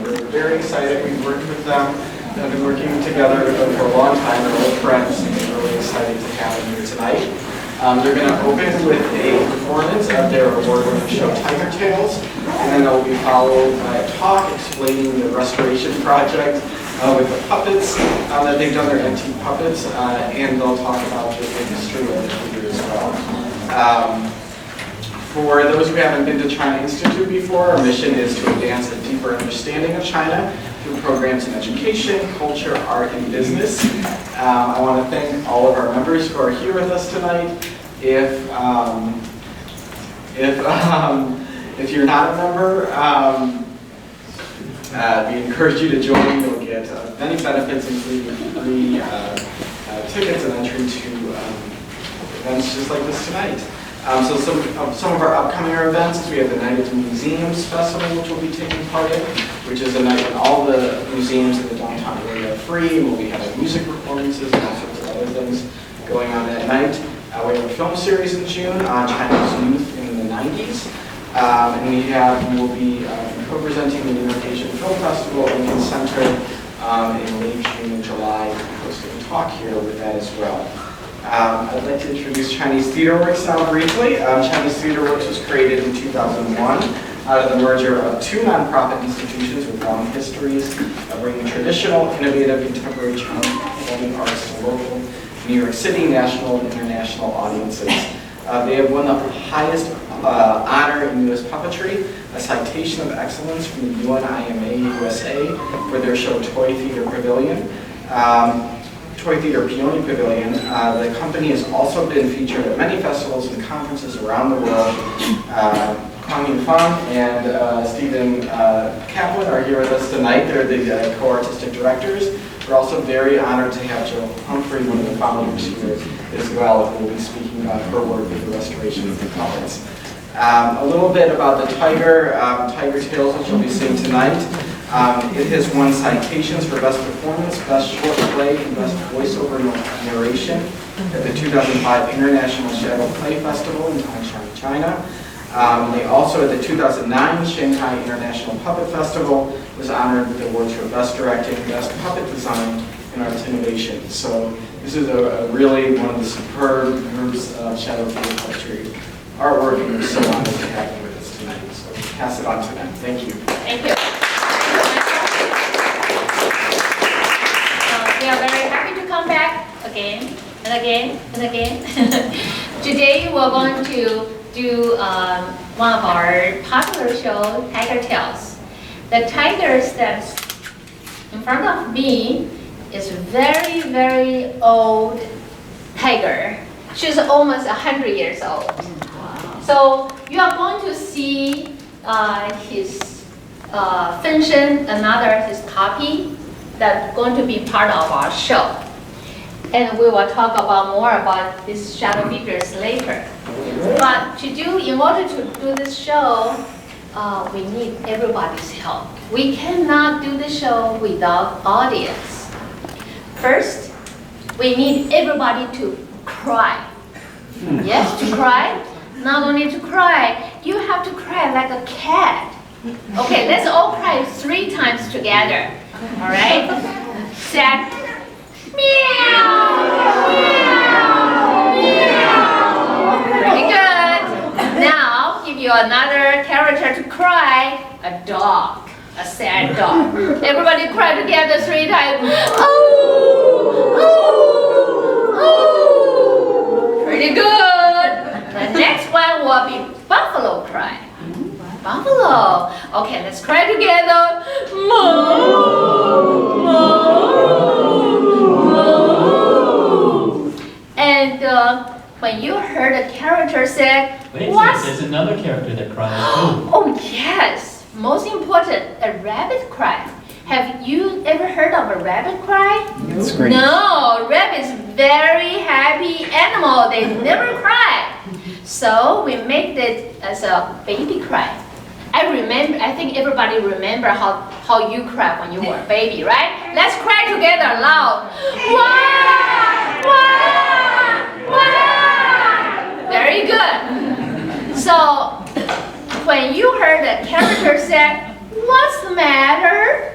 we're very excited. We've worked with them. They've been working together for a long time. They're old friends, and we're really excited to have them here tonight. They're going to open with a performance of their award-winning show, Tiger Tales, and then they'll be followed by a talk explaining the restoration project with the puppets that they've done, their antique puppets, and they'll talk about the history of the figure as well. For those who haven't been to China Institute before, our mission is to advance a deeper understanding of China through programs in education, culture, art, and business. I want to thank all of our members who are here with us tonight. If you're not a member, we encourage you to join. You'll get many benefits, including free tickets and entry to events just like this tonight. So some of our upcoming events is we have the Night of the Museums Festival, which we'll be taking part in, which is a night when all the museums in the downtown area are free, and we'll be having music performances and all sorts of other things going on that night. We have a film series in June on China's youth in the 90s. And we will be co-presenting the New York Asian Film Festival at Lincoln Center in late June and July, hosting a talk here with that as well. I'd like to introduce Chinese Theater Works now briefly. Chinese Theater Works was created in 2001 out of the merger of two nonprofit institutions with long histories of bringing traditional, innovative, contemporary Chinese performing arts to local, New York City, national, and international audiences. They have won the highest honor in U.S. puppetry, a citation of excellence from the UNIMA USA for their show Toy Theater Pavilion. Toy Theater Peony Pavilion. The company has also been featured at many festivals and conferences around the world. Kwang Yin Fang and Stephen Kaplan are here with us tonight. They're the co-artistic directors. We're also very honored to have Jill Humphrey, one of the founders here as well, who will be speaking about her work with the restoration of the puppets. A little bit about the Tiger Tales, which you'll be seeing tonight. It has won citations for Best Performance, Best Short Play, and Best Voiceover Narration at the 2005 International Shadow Play Festival in Tangshan, China. They also, at the 2009 Shanghai International Puppet Festival, was honored with awards for Best Directing, Best Puppet Design, and Arts Innovation. So this is really one of the superb groups of shadow theater puppetry artwork, and we're so honored to have them with us tonight. So pass it on to them. Thank you. Thank you. We are very happy to come back again and again and again. Today we're going to do one of our popular shows, Tiger Tales. The tiger that's in front of me is very, very old tiger. She's almost 100 years old. So you are going to see his Fensheng, his copy, that's going to be part of our show. And we will talk about more about these shadow figures later. But in order to do this show, we need everybody's help. We cannot do the show without audience. First, we need everybody to cry. Yes, to cry. Not only to cry, you have to cry like a cat. Okay, let's all cry 3 times together. All right? Set. Meow, meow, meow. Pretty good. Now, give you another character to cry, a dog, a sad dog. Everybody cry together 3 times. Oh, oh, oh. Pretty good. The next one will be buffalo cry. Buffalo. Okay, let's cry together. Moo, moo, moo. And when you heard a character say, wait a second, there's another character that cries too. Oh yes, most important, a rabbit cry. Have you ever heard of a rabbit cry? No, rabbits very happy animal. They never cry. So we make it as a baby cry. I think everybody remember how you cried when you were a baby, right? Let's cry together loud. Wah! Wah! Wah! Very good. So when you heard the character say, what's the matter?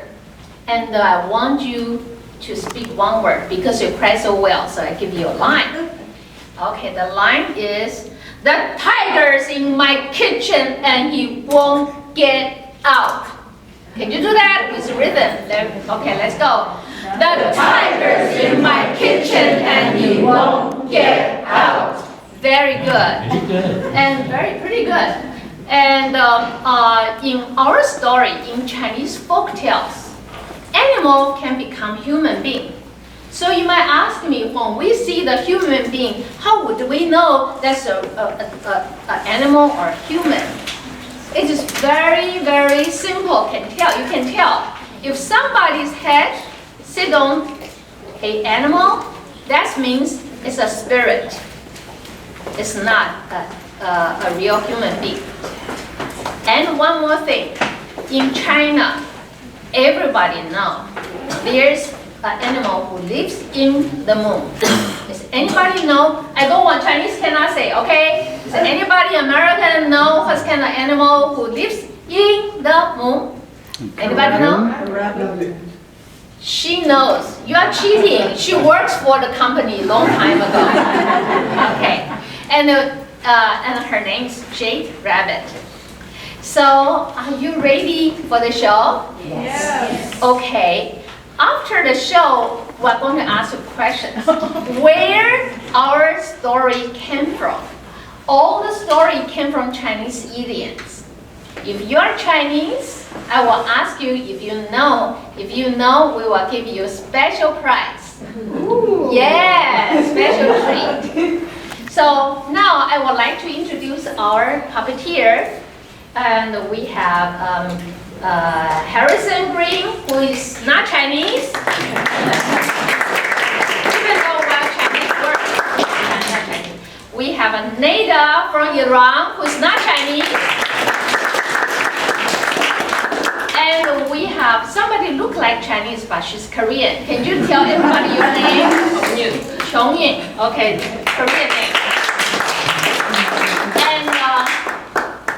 and I want you to speak one word because you cry so well, so I give you a line. Okay, the line is, the tiger's in my kitchen and he won't get out. Can you do that with rhythm? Okay, let's go. The tiger's in my kitchen and he won't get out. Very good. Very good. And pretty good. And in our story, in Chinese folk tales, animal can become human being. So you might ask me, when we see the human being, how would we know that's an animal or human? It is very, very simple. You can tell. If somebody's head sit on an animal, that means it's a spirit. It's not a real human being. And one more thing. In China, everybody knows there's an animal who lives in the moon. Does anybody know? I don't want Chinese cannot say, okay? Does anybody American know what kind of animal who lives in the moon? Anybody know? A rabbit. She knows. You are cheating. She works for the company a long time ago. Okay. And her name's Jade Rabbit. So, are you ready for the show? Yes. Okay. After the show, we're going to ask you questions. Where our story came from? All the story came from Chinese idioms. If you're Chinese, I will ask you if you know. If you know, we will give you a special prize. Ooh. Yeah, special treat. So now I would like to introduce our puppeteer. And we have Harrison Green, who is not Chinese. Even though we're Chinese, we're not Chinese. We have Nada from Iran, who's not Chinese. And we have somebody look like Chinese, but she's Korean. Can you tell everybody your name? Chongyin. Okay, Korean name. And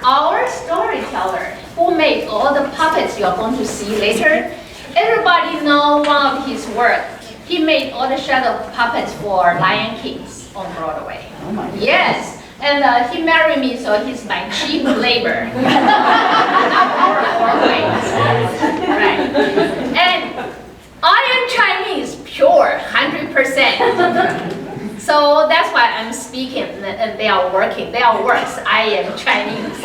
our storyteller, who made all the puppets you're going to see later, everybody know one of his work. He made all the shadow puppets for Lion Kings on Broadway. Oh my God. Yes, and he married me, so he's my cheap labor. Right. And I am Chinese, pure, 100%. So that's why I'm speaking, and they are working. They are works. I am Chinese.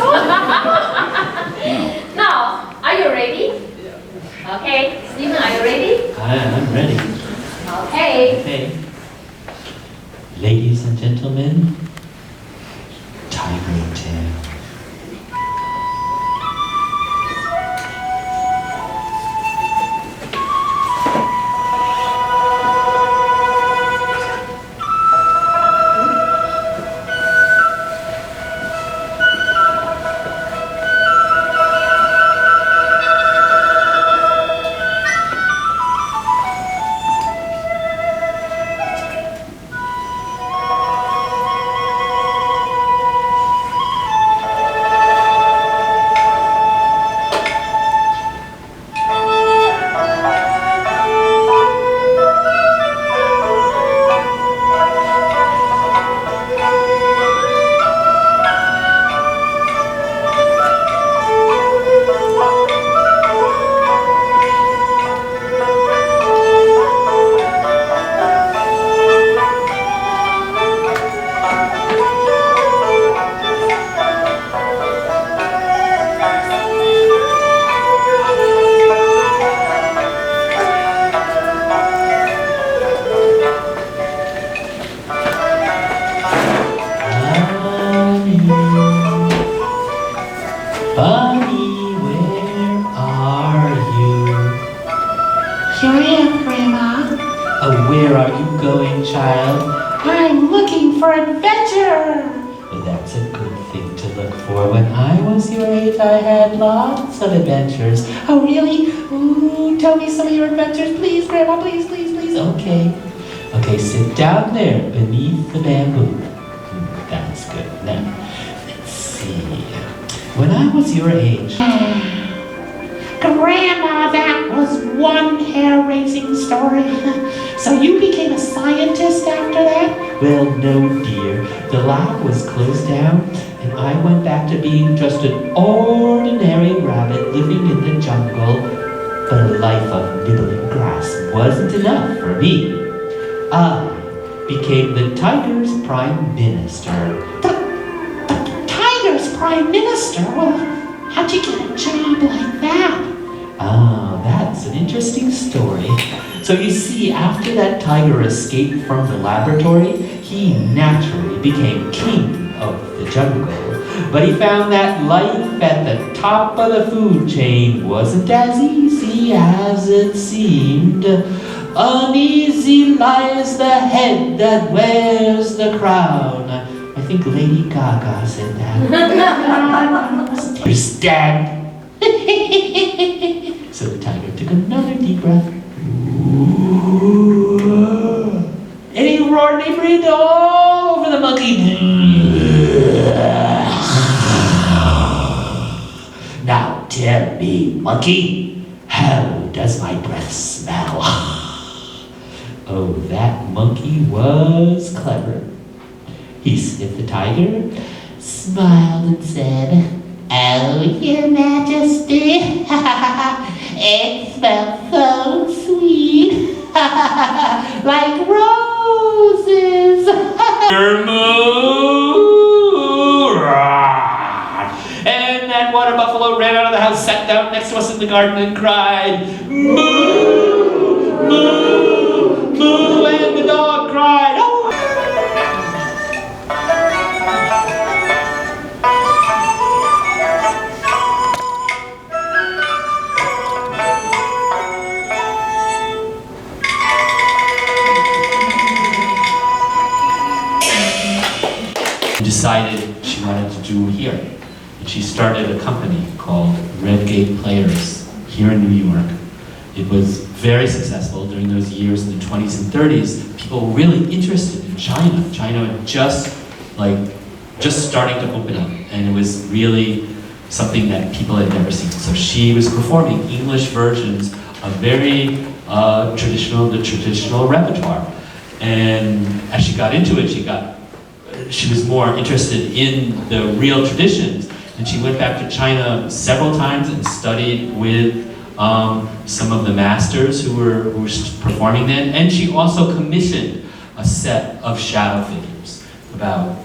Now, are you ready? Okay, Stephen, are you ready? I'm ready. Okay. Okay. Ladies and gentlemen, Tiger Tale. Bunny, where are you? Here I am, Grandma. Oh, where are you going, child? I'm looking for adventure. Well, that's a good thing to look for. When I was your age, I had lots of adventures. Oh, really? Ooh, tell me some of your adventures, please, Grandma, please, please, please. Okay. Okay, sit down there beneath the bamboo. That's good. Now, let's see. When I was your age, Grandma, that was one after that? Well, no, dear. The lab was closed down, and I went back to being just an ordinary rabbit living in the jungle. But a life of nibbling grass wasn't enough for me. I became the tiger's prime minister. The tiger's prime minister? Well, how'd you get a job like that? Ah, that's an interesting story. So you see, after that tiger escaped from the laboratory, he naturally became king of the jungle. But he found that life at the top of the food chain wasn't as easy as it seemed. Uneasy lies the head that wears the crown. I think Lady Gaga said that. Understand? So the tiger took another deep breath. And he roared and he breathed all over the monkey. Now tell me, monkey, how does my breath smell? Oh, that monkey was clever. He sniffed the tiger, smiled and said, "Oh, Your Majesty, it smells so sweet, like roses." And that water buffalo ran out of the house, sat down next to us in the garden and cried, "Moo, moo, moo," and the dog cried, "Oh." Decided she wanted to do here. And she started a company called Redgate Players here in New York. It was very successful during those years in the 20s and 30s. People were really interested in China. China had just starting to open up, and it was really something that people had never seen. So she was performing English versions of very traditional repertoire. And as she got into it, she was more interested in the real traditions, and she went back to China several times and studied with some of the masters who were performing then, and she also commissioned a set of shadow figures, about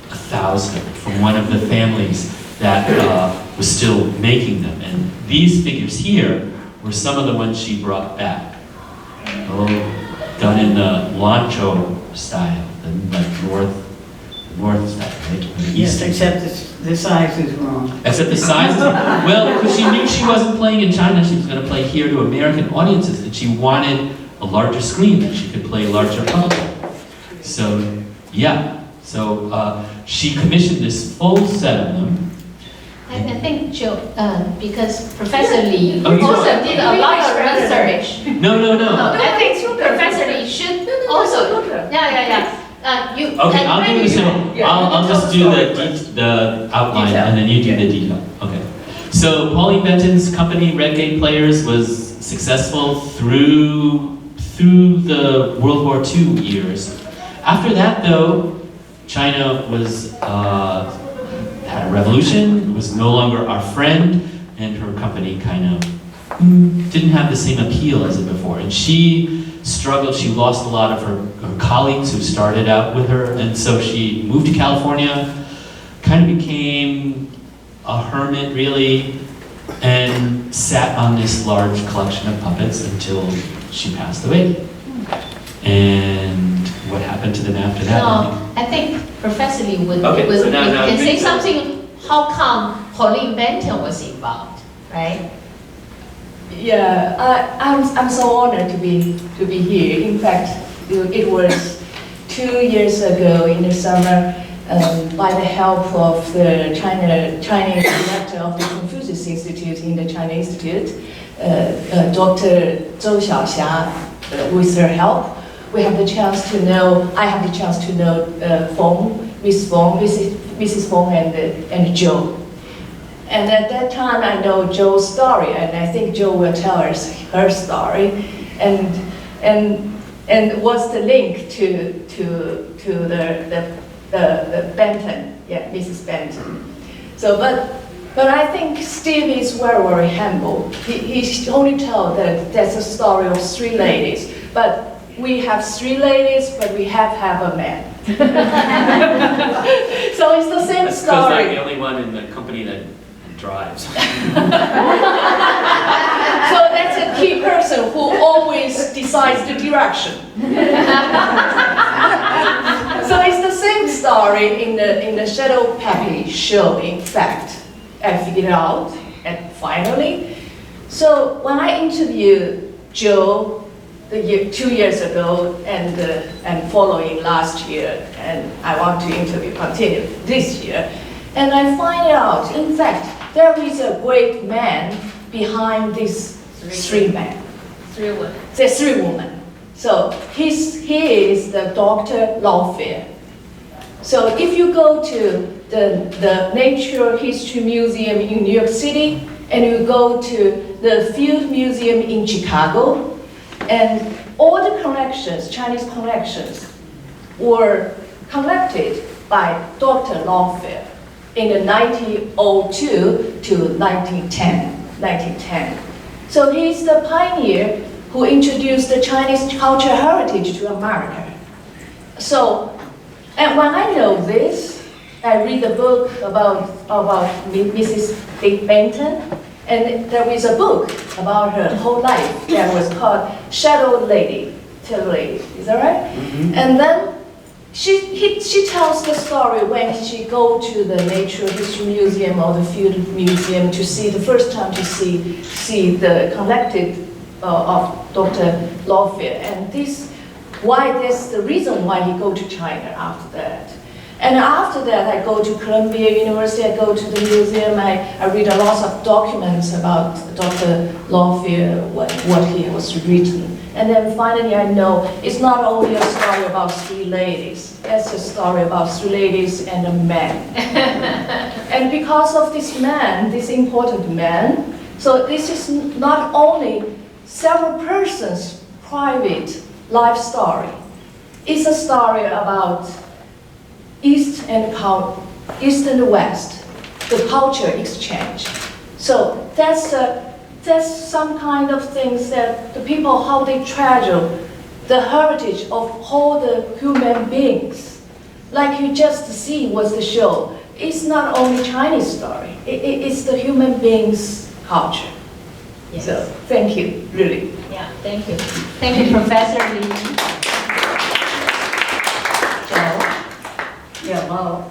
1,000, from one of the families that was still making them. And these figures here were some of the ones she brought back, done in the Lancho style, the north style, right? Yes, except the size is wrong. Except the size is, well, because she knew she wasn't playing in China, she was going to play here to American audiences, and she wanted a larger screen that she could play larger puppetry. So, yeah. So she commissioned this full set of them. I think, Joe, because Professor Lee Oh, you also know. did a lot of research. No. I think Professor Lee should also. Yeah. Okay, I'll do the same. I'll just do the outline and then you do the detail. Okay. So Pauline Benton's company, Redgate Players, was successful through the World War II years. After that, though, China had a revolution, was no longer our friend, and her company kind of didn't have the same appeal as it before. And she struggled, she lost a lot of her colleagues who started out with her, and so she moved to California, kind of became a hermit really, and sat on this large collection of puppets until she passed away. And what happened to them after that? No, I think Professor Lee would Okay, so now can say something. How come Pauline Benton was involved, right? Yeah, I'm so honored to be here. In fact, it was 2 years ago in the summer, by the help of the Chinese director of the Confucius Institute in the China Institute, Dr. Zhou Xiaoxia, with her help, I have the chance to know Mrs. Fong and Joe. And at that time, I know Joe's story, and I think Joe will tell us her story. And and what's the link to the Benton, yeah, Mrs. Benton. So, but I think Steve is very, very humble. He only told that there's a story of 3 ladies, but we have 3 ladies, but we have a man. So it's the same That's story. because I'm the only one in the company that drives. So that's a key person who always decides the direction. So it's the same story in the Shadow Puppy show, in fact. I figured it out, and finally. So when I interviewed Joe 2 years ago and following last year, and I want to continue this year, and I find out, in fact, there is a great man behind these 3 men. 3 women. There's 3 women. So he is the Dr. Lawfare. So if you go to the Natural History Museum in New York City, and you go to the Field Museum in Chicago, and all the collections, Chinese collections, were collected by Dr. Lawfare in the 1902 to 1910. So he's the pioneer who introduced the Chinese cultural heritage to America. So, and when I know this, I read a book about Mrs. Benton, and there is a book about her whole life that was called Shadow Lady, is that right? Mm-hmm. And then she tells the story when she go to the Natural History Museum or the Field Museum to see the first time to see the collected of Dr. Lawfare, and that's the reason why he go to China after that. And after that, I go to Columbia University, I go to the museum, I read a lot of documents about Dr. Lawfare, what he was written. And then finally I know it's not only a story about 3 ladies, it's a story about 3 ladies and a man. And because of this man, this important man, so this is not only several persons' private life story, it's a story about East and West, the culture exchange. So that's some kind of things that the people, how they treasure the heritage of all the human beings. Like you just see was the show. It's not only Chinese story, it's the human beings' culture. Yes. So thank you, really. Yeah, thank you. Thank you, Professor Lee. Yeah, well,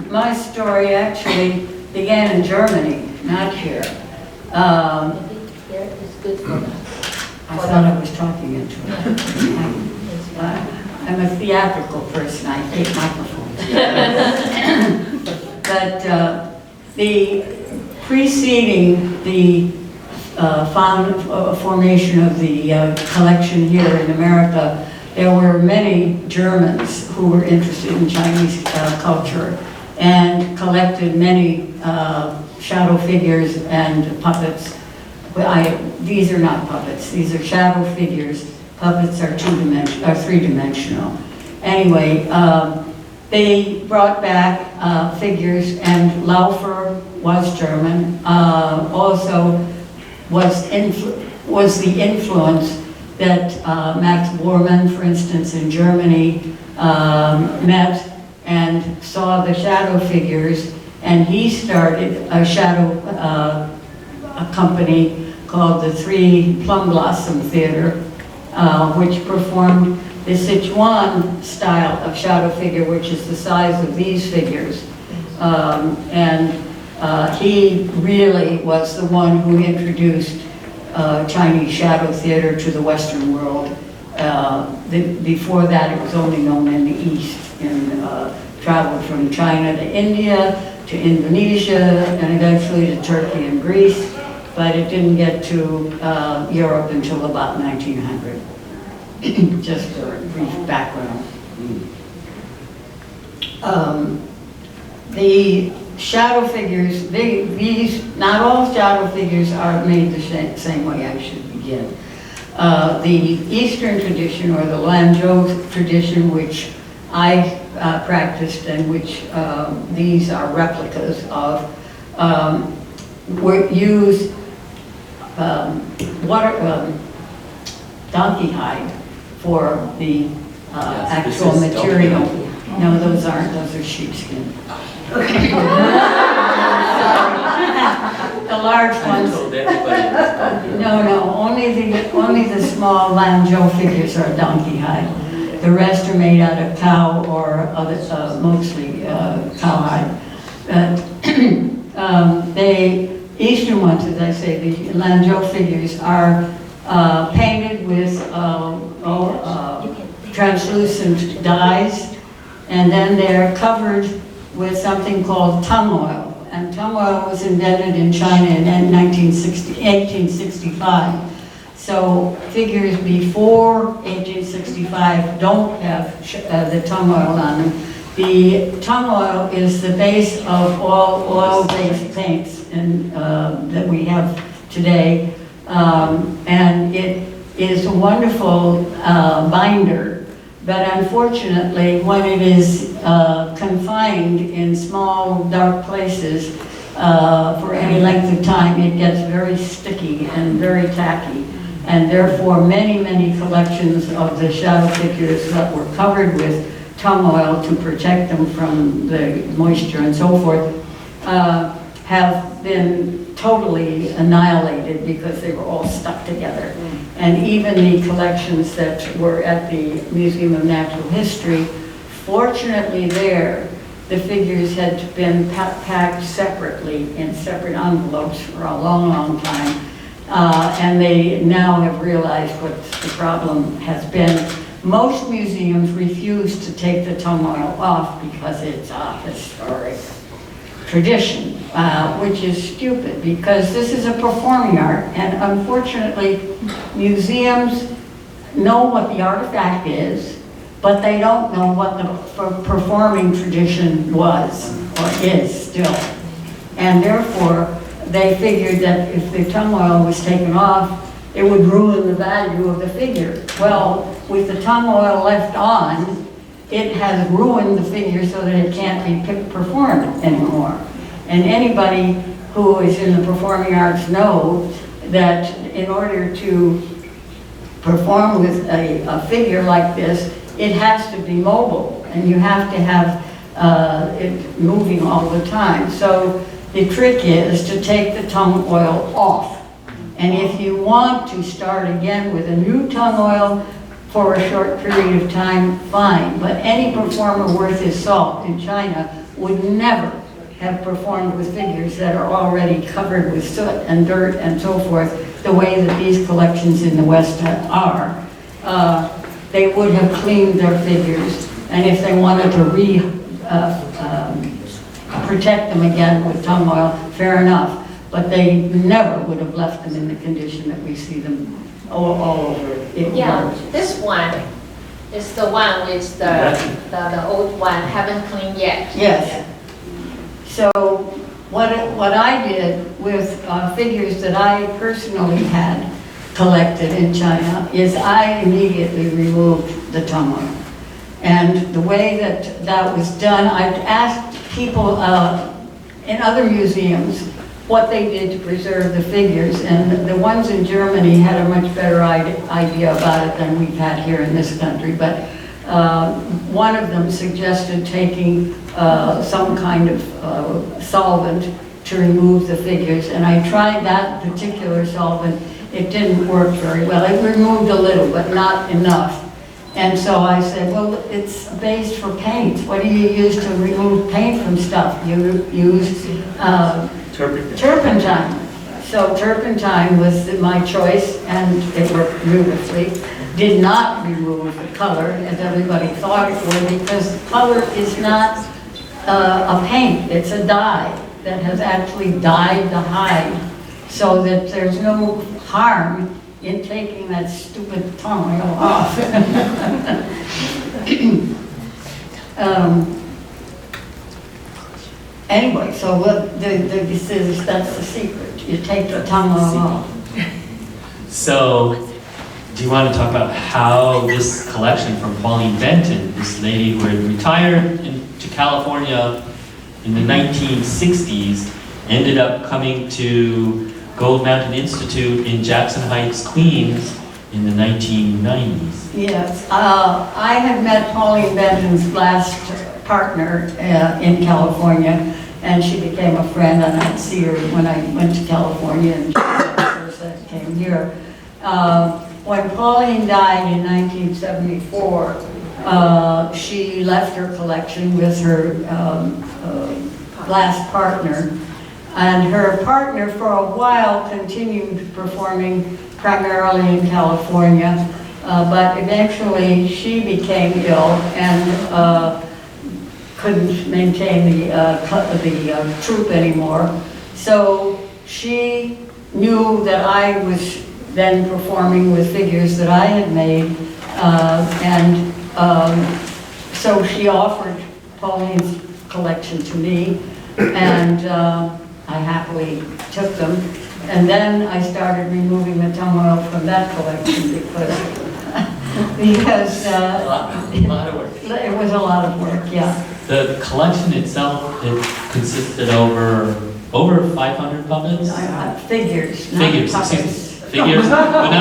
my story actually began in Germany, not here. Here is good for us. I thought I was talking into it. I'm a theatrical person, I hate microphones. But the preceding the formation of the collection here in America, there were many Germans who were interested in Chinese culture and collected many shadow figures and puppets. These are not puppets, these are shadow figures. Puppets are 3-dimensional. Anyway, they brought back figures, and Laufer was German, also was the influence that Max Bormann, for instance, in Germany, met and saw the shadow figures, and he started a shadow a company called the Three Plum Blossom Theater, which performed the Sichuan style of shadow figure, which is the size of these figures. He really was the one who introduced Chinese shadow theater to the Western world. Before that, it was only known in the East, and traveled from China to India, to Indonesia, and eventually to Turkey and Greece, but it didn't get to Europe until about 1900. Just for a brief background. The shadow figures, not all shadow figures are made the same way. I should begin. The Eastern tradition, or the Lanzhou tradition, which I practiced and which these are replicas of, use donkey hide for the actual this is material. donkey No, those aren't, those are sheepskin. The large I ones, told everybody it's donkey. no, only the small Lanzhou figures are donkey hide. The rest are made out of cow or other, mostly cowhide. They, Eastern ones, as I say, the Lanzhou figures are painted with translucent dyes, and then they're covered with something called tung oil. And tung oil was invented in China in 1865. So figures before 1865 don't have the tung oil on them. The tung oil is the base of all oil-based paints that we have today. And it is a wonderful binder. But unfortunately, when it is confined in small, dark places for any length of time, it gets very sticky and very tacky. And therefore, many collections of the shadow figures that were covered with tung oil to protect them from the moisture and so forth have been totally annihilated because they were all stuck together. And even the collections that were at the Museum of Natural History, fortunately there, the figures had been packed separately in separate envelopes for a long time. And they now have realized what the problem has been. Most museums refuse to take the tung oil off because it's a historic tradition, which is stupid because this is a performing art, and unfortunately museums know what the artifact is, but they don't know what the performing tradition was or is still. And therefore they figured that if the tung oil was taken off, it would ruin the value of the figure. Well, with the tung oil left on, it has ruined the figure so that it can't be performed anymore. And anybody who is in the performing arts knows that in order to perform with a figure like this, it has to be mobile, and you have to have it moving all the time. So the trick is to take the tung oil off. And if you want to start again with a new tung oil for a short period of time, fine. But any performer worth his salt in China would never have performed with figures that are already covered with soot and dirt and so forth, the way that these collections in the West are. They would have cleaned their figures, and if they wanted to protect them again with tung oil, fair enough. But they never would have left them in the condition that we see them all over. Yeah, this one is the one with the old one, haven't cleaned yet. Yes. So what I did with figures that I personally had collected in China is I immediately removed the tung oil. And the way that that was done, I'd asked people in other museums what they did to preserve the figures, and the ones in Germany had a much better idea about it than we've had here in this country. But one of them suggested taking some kind of solvent to remove the figures, and I tried that particular solvent. It didn't work very well. It removed a little, but not enough. And so I said, well, it's based for paint. What do you use to remove paint from stuff? You use turpentine. So turpentine was my choice, and it worked beautifully. Did not remove the color, as everybody thought it would, because color is not a paint. It's a dye that has actually dyed the hide, so that there's no harm in taking that stupid tung oil off. Anyway, so that's the secret. You take the tung oil off. So, do you want to talk about how this collection from Pauline Benton, this lady who had retired to California in the 1960s, ended up coming to Gold Mountain Institute in Jackson Heights, Queens in the 1990s? Yes, I had met Pauline Benton's last partner in California, and she became a friend, and I'd see her when I went to California, and first I came here. When Pauline died in 1974, she left her collection with her last partner, and her partner for a while continued performing primarily in California, but eventually she became ill and couldn't maintain the troupe anymore. So she knew that I was then performing with figures that I had made, and so she offered Pauline's collection to me, and I happily took them. And then I started removing the tongue oil from that collection because A lot of work. it was a lot of work, yeah. The collection itself, it consisted over 500 puppets? Figures, not Figures, puppets. excuse me. Figures, but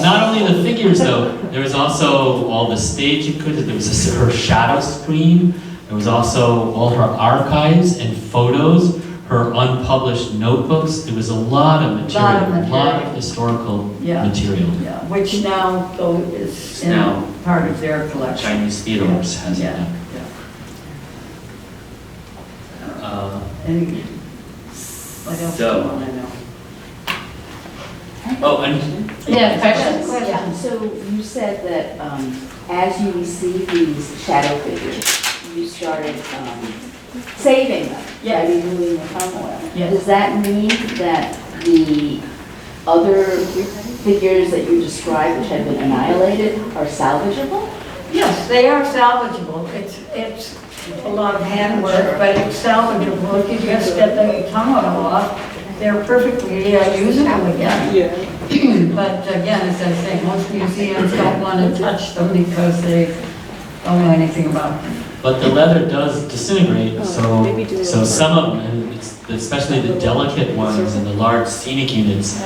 not only the figures though, there was also all the stage equipment, there was her shadow screen, there was also all her archives and photos, her unpublished notebooks. There was a lot of material, a lot of historical material. Yeah, which now is now part of their collection. Chinese theaters has it now. What else do you So- want to know? Oh, and Yeah, questions? Yeah, so you said that as you received these shadow figures, you started saving them by Yes. removing the tongue oil. Yes. Does that mean that the other figures that you described, which have been annihilated, are salvageable? Yes, they are salvageable. It's a lot of handwork, but it's salvageable. If you just get the tongue oil off, they're perfectly usable again. But again, as I say, most museums don't want to touch them because they don't know anything about them. but the leather does disintegrate, so some of them, and especially the delicate ones and the large scenic units,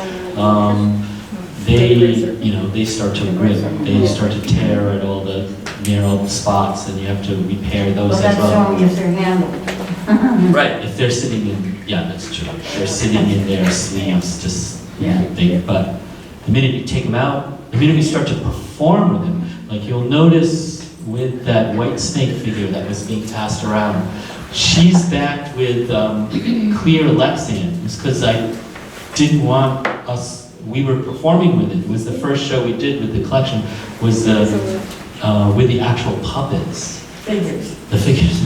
they start to rip, they start to tear at all the narrow spots, and you have to repair those Well, as that's well. only if they're handled. Right, if they're sitting in, yeah, that's true. They're sitting in their sleeves, just, but the minute you take them out, the minute we start to perform with them, like you'll notice with that white snake figure that was being passed around, she's backed with clear Lexan. It's because I didn't want us, we were performing with it. It was the first show we did with the collection, was with the actual puppets. Figures. The figures.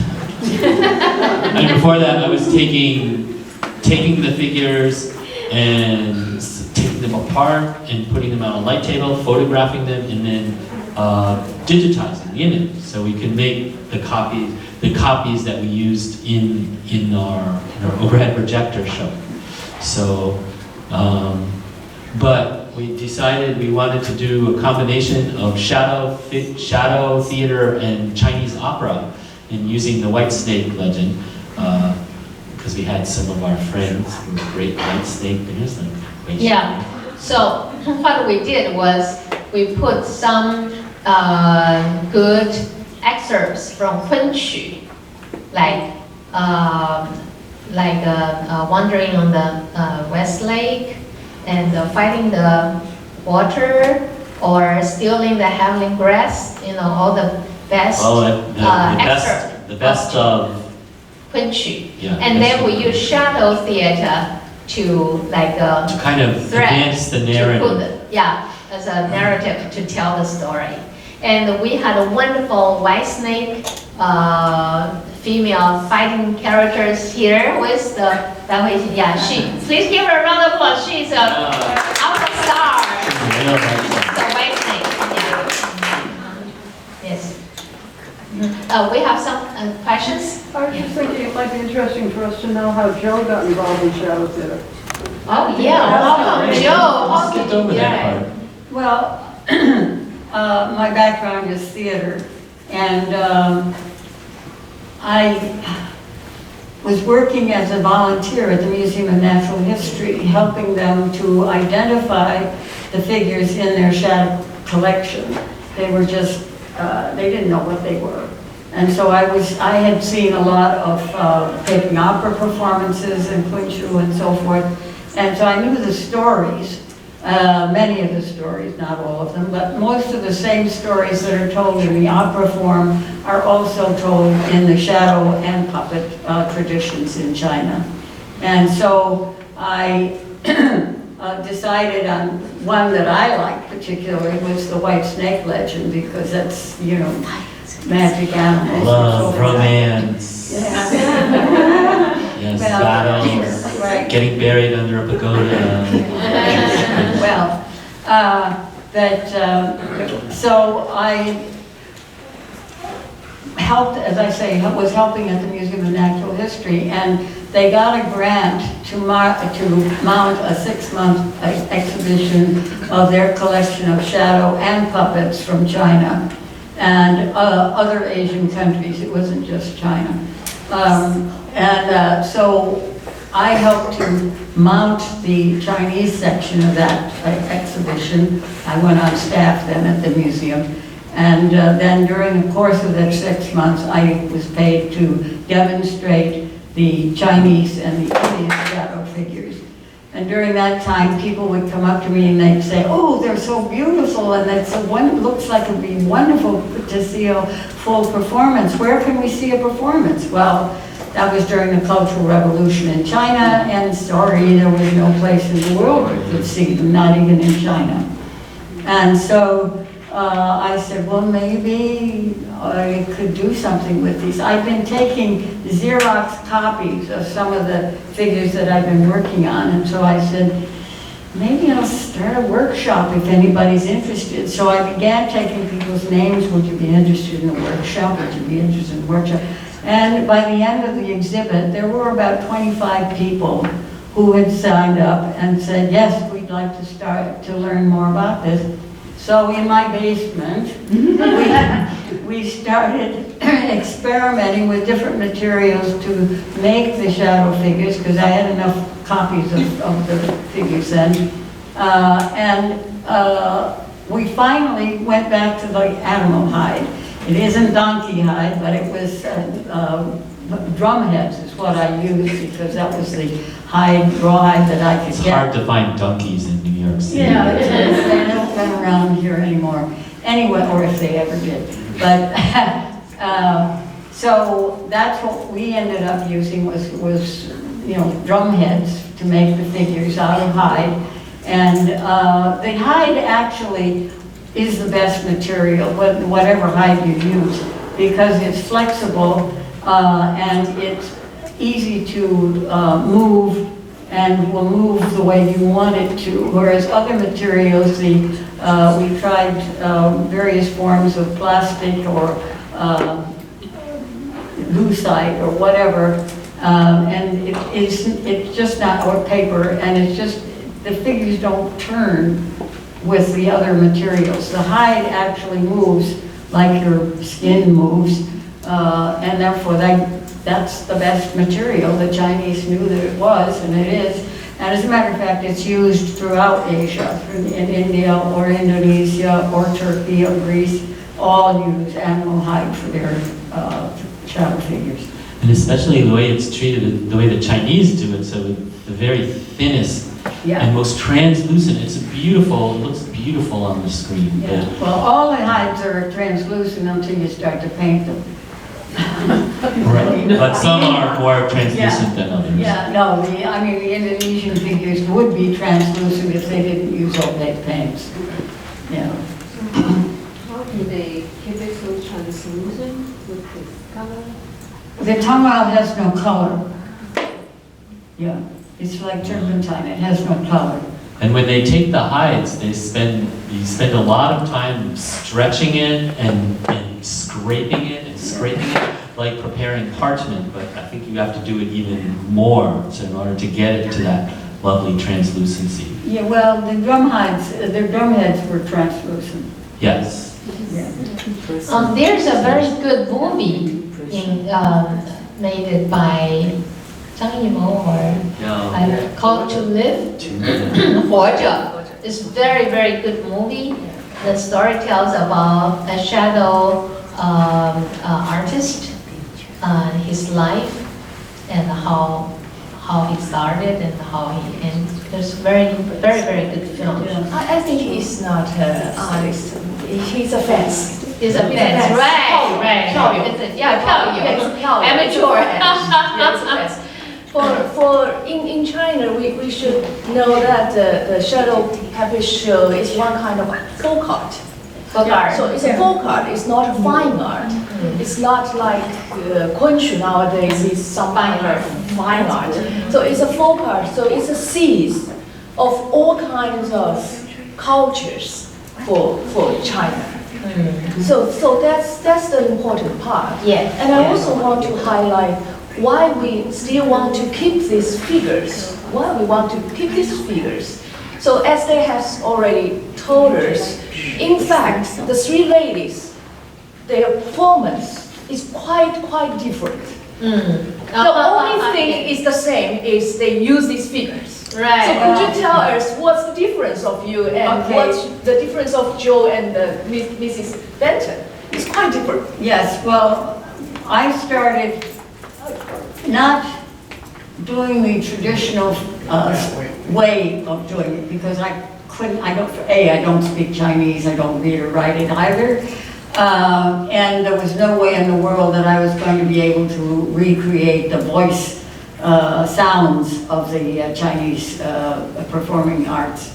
And before that, I was taking the figures and taking them apart and putting them on a light table, photographing them, and then digitizing the image so we could make the copies that we used in our overhead projector show. So, but we decided we wanted to do a combination of shadow theater and Chinese opera, and using the white snake legend, because we had some of our friends who were great white snake figures. Yeah, so what we did was we put some good excerpts from puppetry, like wandering on the West Lake and fighting the water, or stealing the heavenly grass. All the best excerpts the best of puppetry. yeah. And then we use shadow theater to to kind of advance the narrative. As a narrative to tell the story. And we had a wonderful white snake female fighting characters here with the, please give her a round of applause. She's our star. The white snake, Yes. We have some questions? I was just thinking it might be interesting for us to know how Joe got involved in shadow theater. Oh, yeah, welcome, Joe. Skipped over that part. Well, my background is theater, and I was working as a volunteer at the Museum of Natural History, helping them to identify the figures in their shadow collection. They were just, they didn't know what they were. And so I had seen a lot of taking opera performances and Kunchu and so forth. And so I knew the stories, many of the stories, not all of them, but most of the same stories that are told in the opera form are also told in the shadow and puppet traditions in China. And so I decided on one that I liked particularly was the White Snake legend, because that's, you know, magic animals. Love, romance. Yeah. Yes, Well, battles, right. getting buried under a pagoda. Well, so I helped, as I say, was helping at the Museum of Natural History, and they got a grant to mount a 6-month exhibition of their collection of shadow and puppets from China and other Asian countries. It wasn't just China. So I helped to mount the Chinese section of that exhibition. I went on staff then at the museum. And then during the course of that 6 months, I was paid to demonstrate the Chinese and the Indian shadow figures. And during that time, people would come up to me and they'd say, "Oh, they're so beautiful, and that's looks like it'd be wonderful to see a full performance. Where can we see a performance?" Well, that was during the Cultural Revolution in China, and sorry, there was no place in the world you could see them, not even in China. And so I said, well, maybe I could do something with these. I've been taking Xerox copies of some of the figures that I've been working on, and so I said, maybe I'll start a workshop if anybody's interested. So I began taking people's names. Would you be interested in a workshop? Would you be interested in a workshop? And by the end of the exhibit, there were about 25 people who had signed up and said, yes, we'd like to start to learn more about this. So in my basement, we started experimenting with different materials to make the shadow figures, because I had enough copies of the figures then. We finally went back to the animal hide. It isn't donkey hide, but it was drum heads is what I used, because that was the hide, raw hide that I could It's get. hard to find donkeys in New York City. Yeah, it is. They don't run around here anymore. Anyway, or if they ever did. But, so that's what we ended up using was you know, drum heads to make the figures out of hide. And the hide actually is the best material, whatever hide you use, because it's flexible and it's easy to move and will move the way you want it to. Whereas other materials, we tried various forms of plastic or lucite or whatever, and it's just not, or paper, and it's just, the figures don't turn with the other materials. The hide actually moves like your skin moves, and therefore that's the best material. The Chinese knew that it was, and it is. And as a matter of fact, it's used throughout Asia, in India or Indonesia or Turkey or Greece, all use animal hide for their shadow figures. And especially the way it's treated, the way the Chinese do it, so with the very thinnest and most translucent. It's beautiful, it looks beautiful on the screen. Yeah. Well, all the hides are translucent until you start to paint them. Right, but some are more translucent than others. Yeah, no, I mean, the Indonesian figures would be translucent if they didn't use opaque paints. Yeah. How do they keep it so translucent with the color? The tongao has no color. Yeah, it's like turpentine, it has no color. And when they take the hides, you spend a lot of time stretching it and scraping it, like preparing parchment, but I think you have to do it even more, so in order to get it to that lovely translucency. Yeah, well, the their drum heads were translucent. Yes. Yeah. There's a very good movie made by Zhang Yimou or called To Live, 活着. It's very, very good movie. The story tells about a shadow artist, his life, and how he started and how he ended. There's very, very, very good film. I think he's not an artist. He's a fan. He's a fan. Right. Amateur. Yes. In China, we should know that the shadow puppet show is one kind of folk art. Folk art. So it's a folk art. It's not a fine art. It's not like Kunchu nowadays is some kind of fine art. So it's a folk art. So it's a seeds of all kinds of cultures for China. So that's the important part. Yeah. And I also want to highlight why we still want to keep these figures. Why we want to keep these figures. So as they have already told us, in fact, the three ladies, their performance is quite different. The only thing is the same is they use these figures. Right. So could you tell us what's the difference of you and what's the difference of Joe and Mrs. Benton? It's quite different. Yes, well, I started not doing the traditional way of doing it because I don't speak Chinese, I don't read or write it either. And there was no way in the world that I was going to be able to recreate the voice sounds of the Chinese performing arts.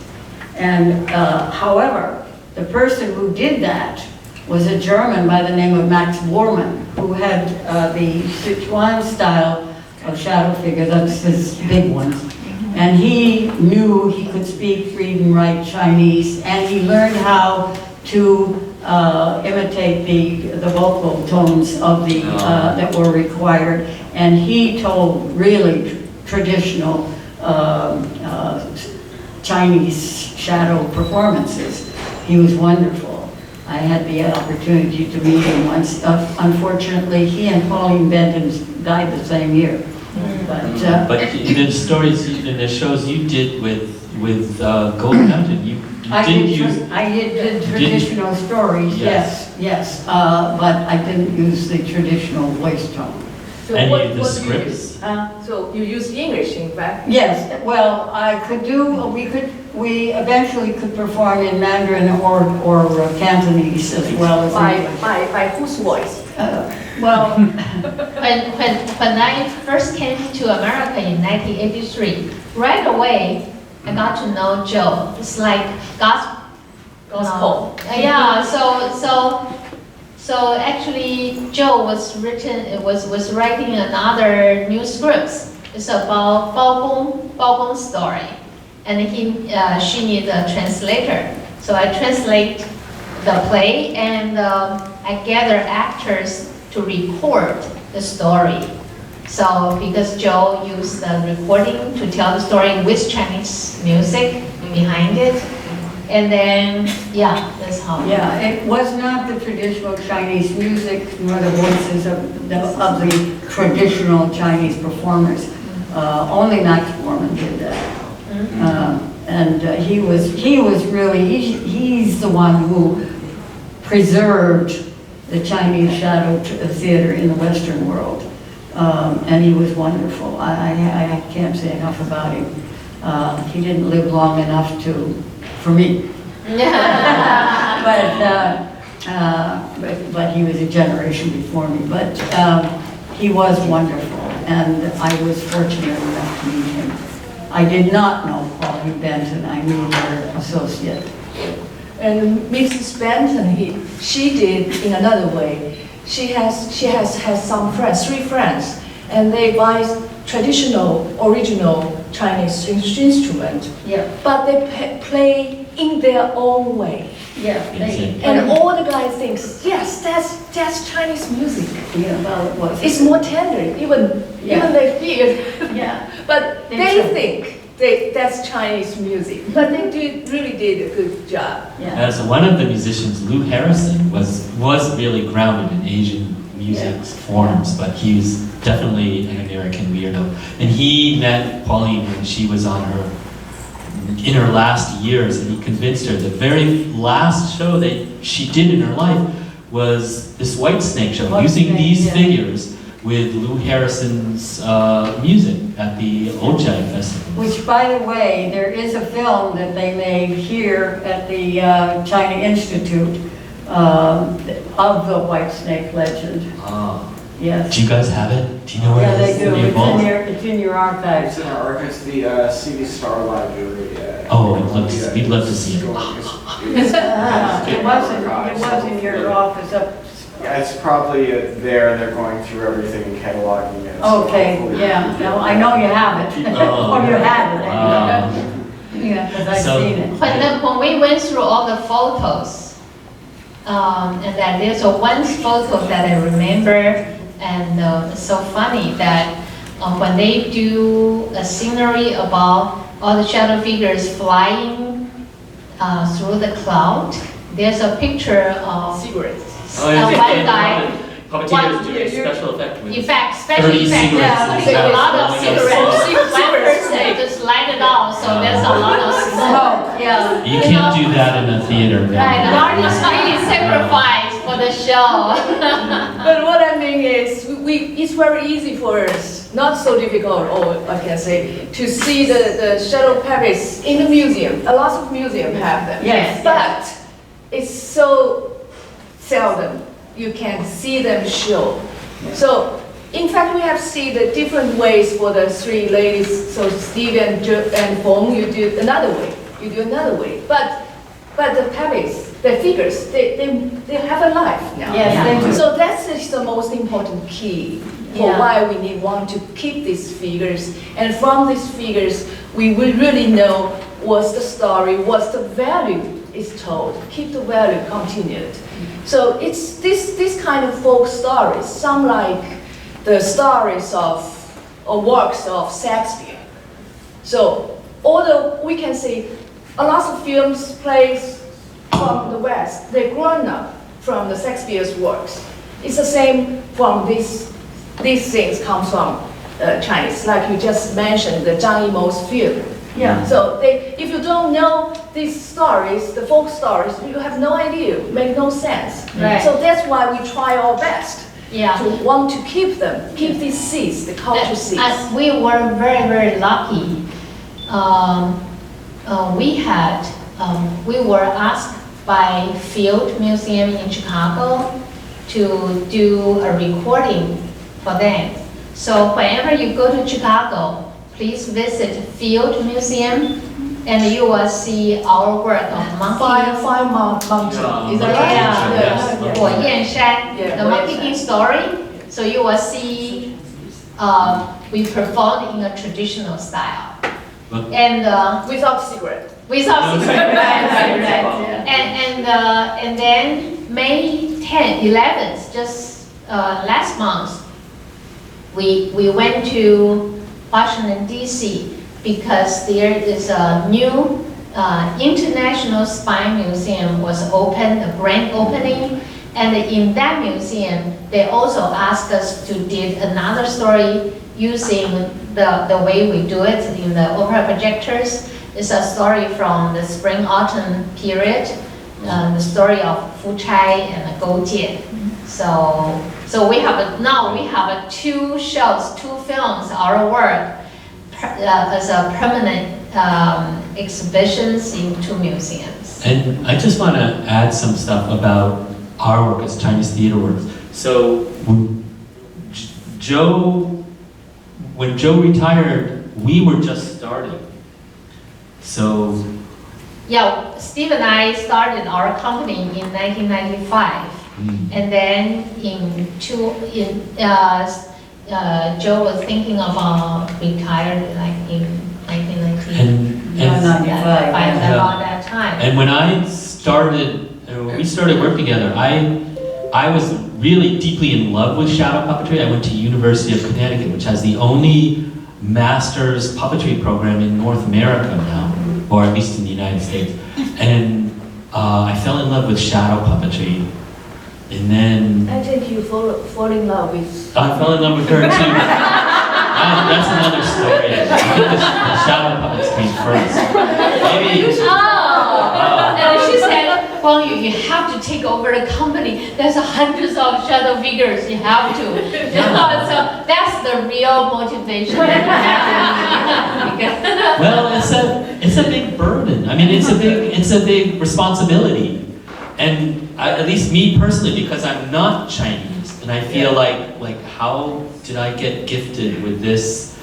And however, the person who did that was a German by the name of Max Bormann, who had the Sichuan style of shadow figure, that's his big one. And he knew he could speak, read, and write Chinese, and he learned how to imitate the vocal tones of the that were required. And he told really traditional Chinese shadow performances. He was wonderful. I had the opportunity to meet him once. Unfortunately, he and Pauline Benton died the same year. But the stories and the shows you did with Gold Mountain, I did the traditional stories, yes, but I didn't use the traditional voice tone. So any of the scripts? So you use English, in fact? Yes, well, we eventually could perform in Mandarin or Cantonese as well as English. By whose voice? Well, When I first came to America in 1983, right away I got to know Joe. It's like gospel. Yeah. So actually, Joe was writing another new scripts. It's about Bao Gong story, and she needs a translator. So I translate the play, and I gather actors to record the story. So because Joe used the recording to tell the story with Chinese music behind it, and then that's how. yeah, it was not the traditional Chinese music nor the voices of the traditional Chinese performers. Only Max Bormann did that, and he's the one who preserved the Chinese shadow theater in the Western world. And he was wonderful. I can't say enough about him. He didn't live long enough for me. but he was a generation before me. But he was wonderful, and I was fortunate enough to meet him. I did not know Pauline Benton. I knew her associate. And Mrs. Benton, she did in another way. She has some friends, 3 friends, and they buy traditional, original Chinese instrument. Yeah. But they play in their own way. Yeah. And all the guys think, yes, that's Chinese music. Yeah, well, it was. It's more tender, even they feel. Yeah. But they think that's Chinese music. But they really did a good job. Yeah. As one of the musicians, Lou Harrison, was really grounded in Asian music forms, but he was definitely an American weirdo. And he met Pauline when she was in her last years, and he convinced her. The very last show that she did in her life was this Whitesnake show, using these figures with Lou Harrison's music at the Ojai Festival. Which, by the way, there is a film that they made here at the China Institute of the Whitesnake legend. Yes. Do you guys have it? Do you know where Yeah, it is? they do. It's in your archives. It's in our archives, the CD Star Library. Oh, we'd love to see it. It was in your office up. Yeah, it's probably there, and they're going through everything and cataloging it. Okay, yeah, no, I know you have it. Or you had it. Yeah, because I've seen it. When we went through all the photos, and then there's one photo that I remember, and it's so funny that when they do a scenery about all the shadow figures flying through the cloud, there's a picture of Cigarettes. Oh, yeah. one guy, Puppeteers doing special effect with special 30 effect, cigarettes. putting a lot of Cigarettes. cigarettes. One person just light it off, so there's a lot of smoke. Yeah. You can't do that in a theater. Right, the artist really sacrificed for the show. But what I mean is, it's very easy for us, not so difficult, or I can say, to see the shadow puppets in the museum. A lot of museums have them. Yes. But it's so seldom you can see them show. So, in fact, we have seen the different ways for the three ladies. So Steve and Feng, you do another way. You do another way. But the puppets, the figures, they have a life now. Yes, they do. So that's the most important key for why we want to keep these figures. And from these figures, we will really know what's the story, what's the value is told. Keep the value continued. So it's this kind of folk stories, some like the stories of or works of Shakespeare. So although we can see a lot of films, plays from the West, they're grown up from the Shakespeare's works. It's the same from these things come from Chinese, like you just mentioned, the Zhang Yimou's film. Yeah. So if you don't know these stories, the folk stories, you have no idea, make no sense. Right. So that's why we try our best Yeah. to want to keep them, keep these seeds, the culture seeds. And we were very, very lucky. We were asked by Field Museum in Chicago to do a recording for them. So whenever you go to Chicago, please visit Field Museum, and you will see our work of monkeys. Five mountain. Is that right? Yeah, Yes. 火焰山, Yeah, the Monkey King story. So you will see we performed in a traditional style. But- And Without cigarette. without cigarette, right. And then May 10th, 11th, just last month, we went to Washington, D.C. because there is a new International Spy Museum was opened, a grand opening. And in that museum, they also asked us to did another story using the way we do it in the opera projectors. It's a story from the spring-autumn period, the story of Fu Chai and Gou Jie. So we have two shows, two films, our work as a permanent exhibitions in two museums. And I just want to add some stuff about our work as Chinese theater works. So when Joe retired, we were just starting. So Yeah, Steve and I started our company in 1995. And then Joe was thinking about retired like in 1990. and 95. About that time. And when we started working together, I was really deeply in love with shadow puppetry. I went to University of Connecticut, which has the only master's puppetry program in North America now, or at least in the United States. And I fell in love with shadow puppetry. And then I think you fall in love with. I fell in love with her too. That's another story. I think the shadow puppets came first. Maybe. And she said, well, you have to take over the company. There's hundreds of shadow figures. You have to. So that's the real motivation. Well, it's a big burden. I mean, it's a big responsibility. And at least me personally, because I'm not Chinese, and I feel like how did I get gifted with this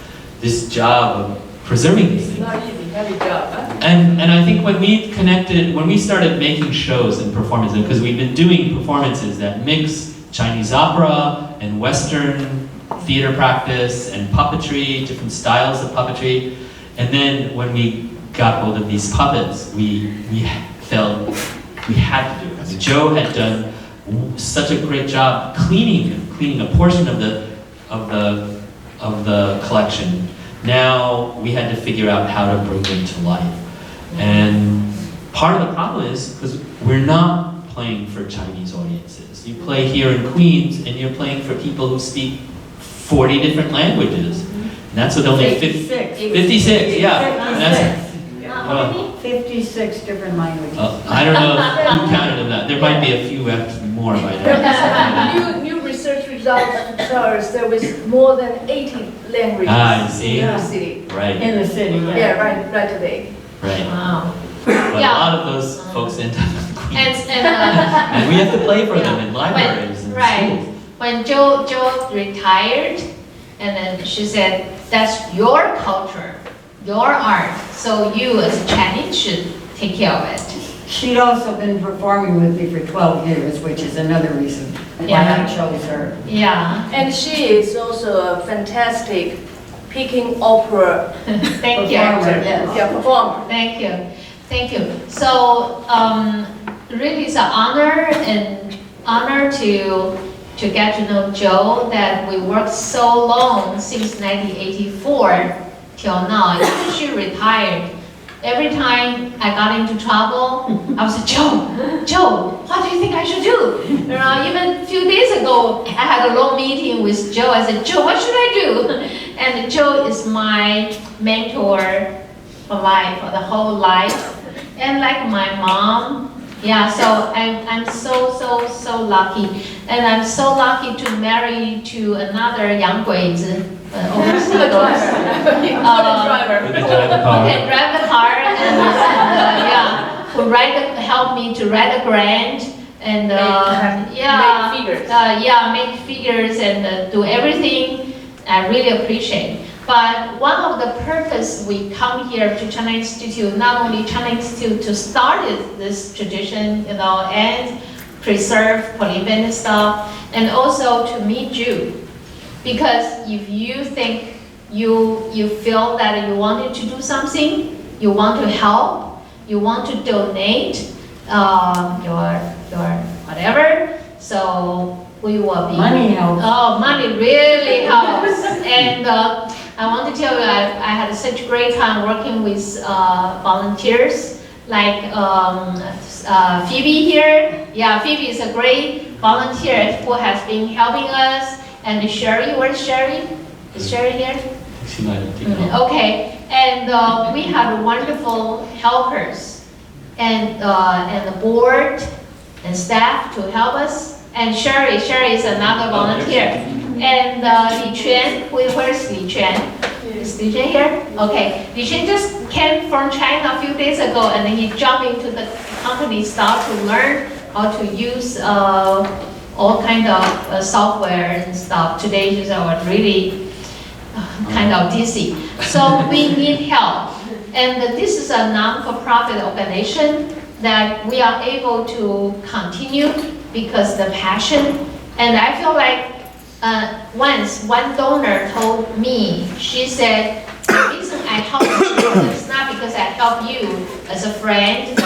job of preserving these things? Not easy, heavy job, huh? And I think when we started making shows and performances, because we've been doing performances that mix Chinese opera and Western theater practice and puppetry, different styles of puppetry, and then when we got hold of these puppets, we felt we had to do it. I mean, Joe had done such a great job cleaning a portion of the collection. Now we had to figure out how to bring them to life. And part of the problem is because we're not playing for Chinese audiences. You play here in Queens and you're playing for people who speak 40 different languages. And that's with only 56, yeah. And that's, How many? 56 different languages. I don't know who counted them that. There might be a few more by now. New research results tell us there was more than 80 languages I see. in the city. Right. In the city, yeah. Yeah, right today. Right. Wow. But Yeah. a lot of those folks end up in Queens. And And we have to play for them in libraries and right. schools. When Joe retired, and then she said, that's your culture, your art, so you as a Chinese should take care of it. She'd also been performing with me for 12 years, which is another reason why Yeah. I chose her. Yeah, And she is also a fantastic Peking opera thank you. Performer, yes. performer. Thank you, thank you. So, really it's an honor to get to know Joe, that we worked so long since 1984 till now. After she retired, every time I got into trouble, I was like, Joe, what do you think I should do? You know, even a few days ago, I had a long meeting with Joe. I said, Joe, what should I do? And Joe is my mentor for life, for the whole life. And like my mom, yeah, so I'm so lucky. And I'm so lucky to marry to another Yang Guizi, overseas girls. Driver. We can drive the car. Who can drive the car and yeah, who help me to write a grant and yeah, make figures. Make figures and do everything. I really appreciate. But one of the purpose we come here to China Institute, not only China Institute to start this tradition, you know, and preserve Polyvent stuff, and also to meet you. Because if you think you feel that you wanted to do something, you want to help, you want to donate your whatever, so we will be. Money helps. Oh, money really helps. And I want to tell you, I had such a great time working with volunteers like Phoebe here. Yeah, Phoebe is a great volunteer who has been helping us. And Sherry, where's Sherry? Is Sherry here? She might have taken off. Okay, and we had wonderful helpers and the board and staff to help us. And Sherry is another volunteer. And Li Quan, where's Li Quan? Is Li Quan here? Okay, Li Quan just came from China a few days ago, and then he jumped into the company stuff to learn how to use all kind of software and stuff. Today he's really kind of dizzy. So we need help. And this is a non-for-profit organization that we are able to continue because the passion. And I feel like once one donor told me, she said, the reason I help you is not because I help you as a friend,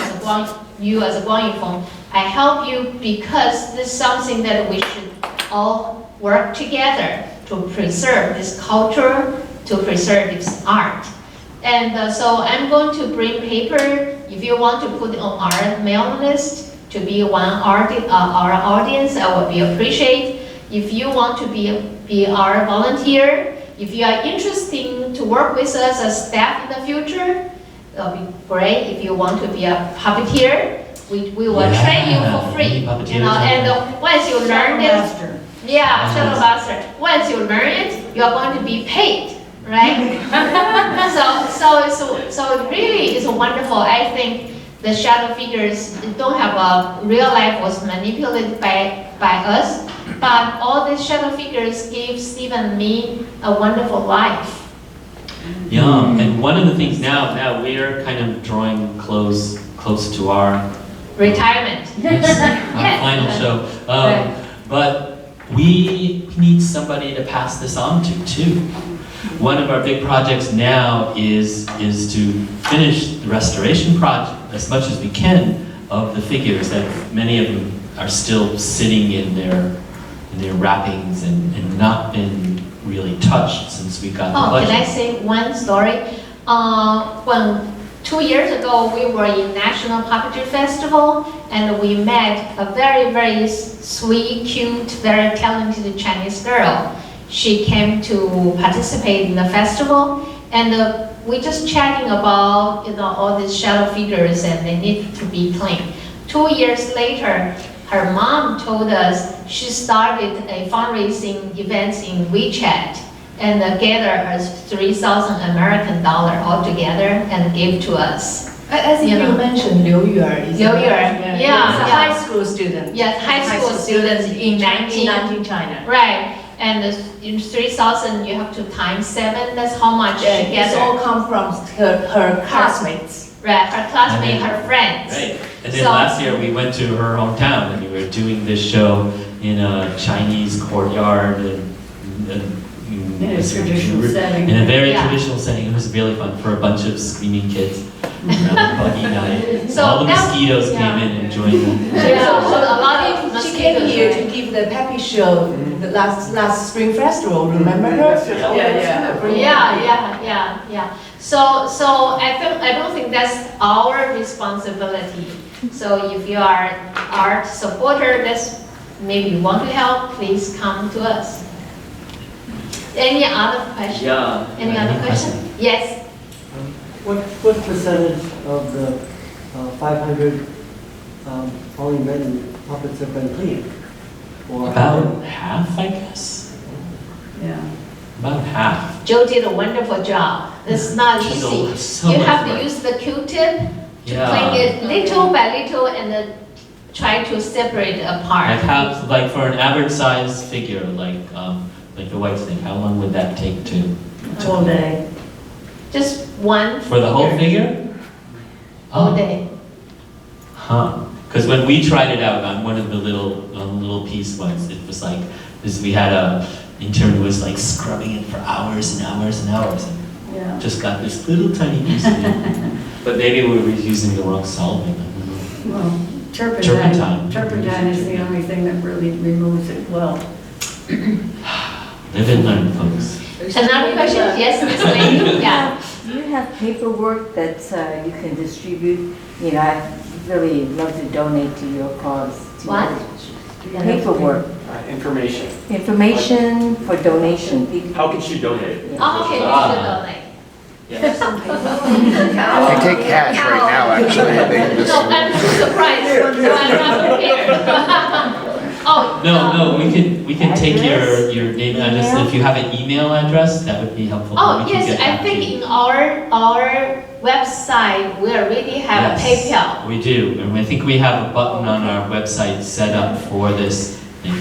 you as a Guang Yifeng. I help you because this is something that we should all work together to preserve this culture, to preserve this art. And so I'm going to bring paper. If you want to put on our mailing list to be our audience, I would be appreciate. If you want to be our volunteer, if you are interested to work with us as staff in the future, it'll be great. If you want to be a puppeteer, we will train you for free. And once you learn this, shadow master. Once you learn it, you are going to be paid, right? so really, it's wonderful. I think the shadow figures don't have a real life was manipulated by us, but all these shadow figures gave Steve and me a wonderful life. Yeah, and one of the things now we are kind of drawing close to our retirement. Our final show. But we need somebody to pass this on to too. One of our big projects now is to finish the restoration project as much as we can of the figures that many of them are still sitting in their wrappings and not been really touched since we got the budget. Can I say one story? When 2 years ago we were in National Puppetry Festival and we met a very, very sweet, cute, very talented Chinese girl. She came to participate in the festival and we just chatting about all these shadow figures and they need to be cleaned. 2 years later, her mom told us she started a fundraising event in WeChat and gathered us 3,000 American dollars altogether and gave to us. I think you mentioned Liu Yuer. Liu Yuer, yeah. He's a high school student. Yes, high school students in Nanjing, China. Right, and in 3,000 you have to times 7, that's how much she gathered. It all come from her classmates. Right, her classmates, her friends. Right, and then last year we went to her hometown and we were doing this show in a Chinese courtyard in a traditional setting. In a very traditional setting. It was really fun for a bunch of screaming kids around the buggy night. So all the mosquitoes came in and joined them. So a lot of She came here to give the Peppy show the last spring festival. Remember her? Yeah. So I don't think that's our responsibility. So if you are art supporter, that's maybe you want to help, please come to us. Any other question? Yeah. Any other question? Yes. What percentage of the 500 Pauline Benton puppets have been cleaned? Or About half, I guess. Yeah. About half. Joe did a wonderful job. It's not easy. So You much have to work. use the Q-tip to clean it little by little and then try to separate it apart. Like how, like for an average size figure, like the white thing, how long would that take to? All day. Just one For the whole figure? all day. Huh. Because when we tried it out on one of the little piece ones, it was like, we had a intern who was like scrubbing it for hours and hours and hours, and Yeah. just got this little tiny piece of it. But maybe we were using the wrong solvent. I don't know. Well, Turpentine. turpentine is the only thing that really removes it well. Live and learn, folks. Another question? Yes, Miss Lady? Yeah. Do you have paperwork that you can distribute? You know, I'd really love to donate to your cause. What? Paperwork, information. for donation. How can she donate? Yeah. Oh, okay, you should donate. Yes. They take cash right now, actually. They can just. No, I'm surprised, so I'm not prepared. Oh, No, we can take Address? your name and address. If you have an email address, that would be helpful. Oh, We can yes, get I back to think you. in our website, we already have a Yes, PayPal. we do, and I think we have a button on our website set up for this thing.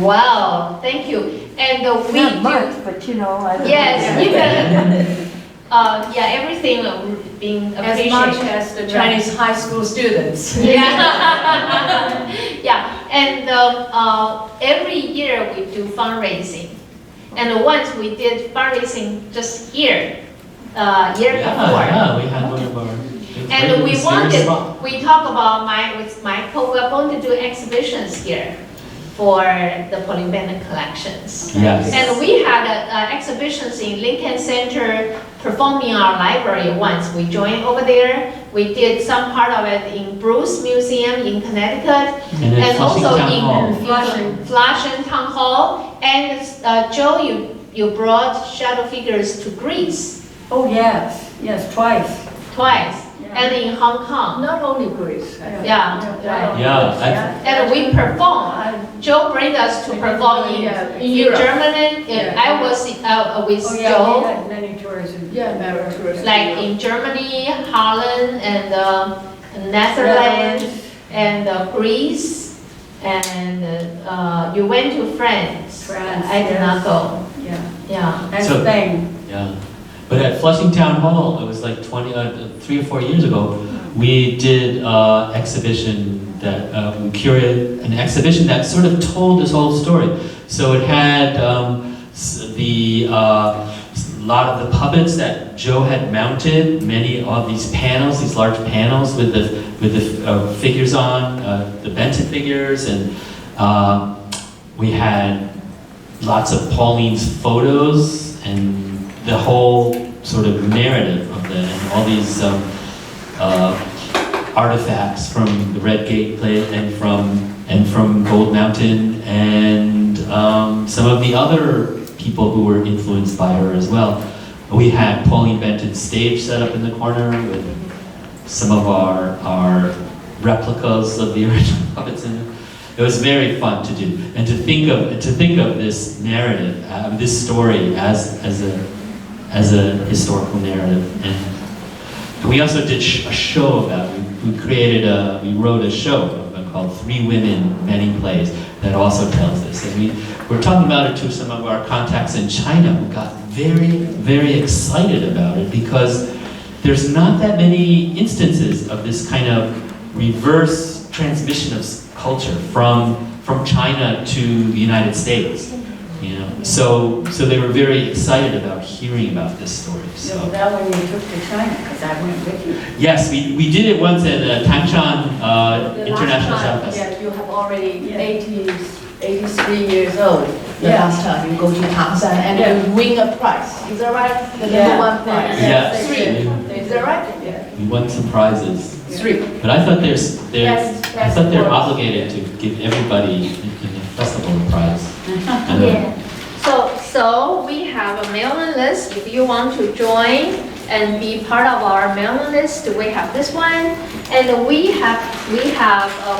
Wow, thank you. And we Not do, much, but you know, I don't yes, know. even, everything being As much appreciated. as the Chinese high school students. Yeah, yeah, and every year we do fundraising. And once we did fundraising just here, year before. Yeah, we had one of our. And we Mysterious wanted, spot. we talk about with Michael, we're going to do exhibitions here. for the Pauline Bennett collections. Yes. And we had exhibitions in Lincoln Center performing our library once. We joined over there. We did some part of it in Bruce Museum in Connecticut, And also Flushing Town Hall. in Flushing Town Hall. And Joe, you brought shadow figures to Greece Oh, yes, twice. twice, and in Hong Kong. Not only Greece. Yeah, right. Yeah, And we performed. Joe bring us to perform in Europe. Germany. Yeah. I was with Oh, yeah, we Joe, had many tours in. Very tourist. like in Germany, Holland, and Netherlands, and Greece, and you went to France. France, I did not go. Yeah, Yeah. and So- Spain. Yeah, but at Flushing Town Hall, it was like 3 or 4 years ago, we did exhibition that, we curated an exhibition that sort of told this whole story. So it had a lot of the puppets that Joe had mounted, many of these panels, these large panels with the figures on, the Benton figures, and we had lots of Pauline's photos and the whole sort of narrative of the, and all these artifacts from the Red Gate plate and from Gold Mountain, and some of the other people who were influenced by her as well. We had Pauline Benton's stage set up in the corner with some of our replicas of the original puppets in it. It was very fun to do, and to think of this narrative, this story as a historical narrative. And we also did a show about it. We wrote a show called 3 Women, Many Plays that also tells this. And we're talking about it to some of our contacts in China who got very, very excited about it, because there's not that many instances of this kind of reverse transmission of culture from China to the United States. You know, so they were very excited about hearing about this story. So So that one you took to China, because I went with you. yes, we did it once at Tangshan The International last Sound time, Festival. yeah, you have already Yeah. 83 years old. The Yeah. last time you go to Tangshan and Yeah. you win a prize. Is that right? The Yeah. number 1 prize. Yeah. 3. Is that right? Yeah. We won some prizes, 3. but I thought they're Best obligated to give everybody in the festival a prize. I know. Yeah. So we have a mailing list. If you want to join and be part of our mailing list, we have this one, and we have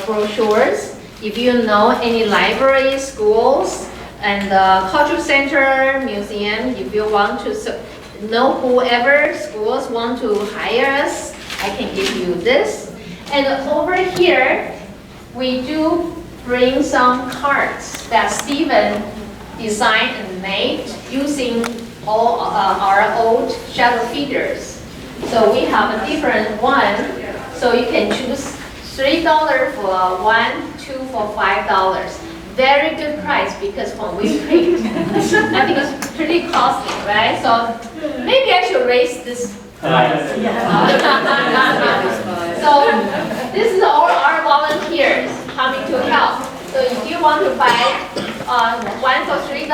brochures. If you know any libraries, schools, and cultural center, museum, if you want to know whoever schools want to hire us, I can give you this. And over here, we do bring some cards that Stephen designed and made using all our old shadow figures. So we have a different one. So you can choose $3 for one, 2 for $5. Very good price, because when we print, I think it's pretty costly, right? So maybe I should raise this price. So this is all our volunteers coming to help. So if you want to buy one for $3,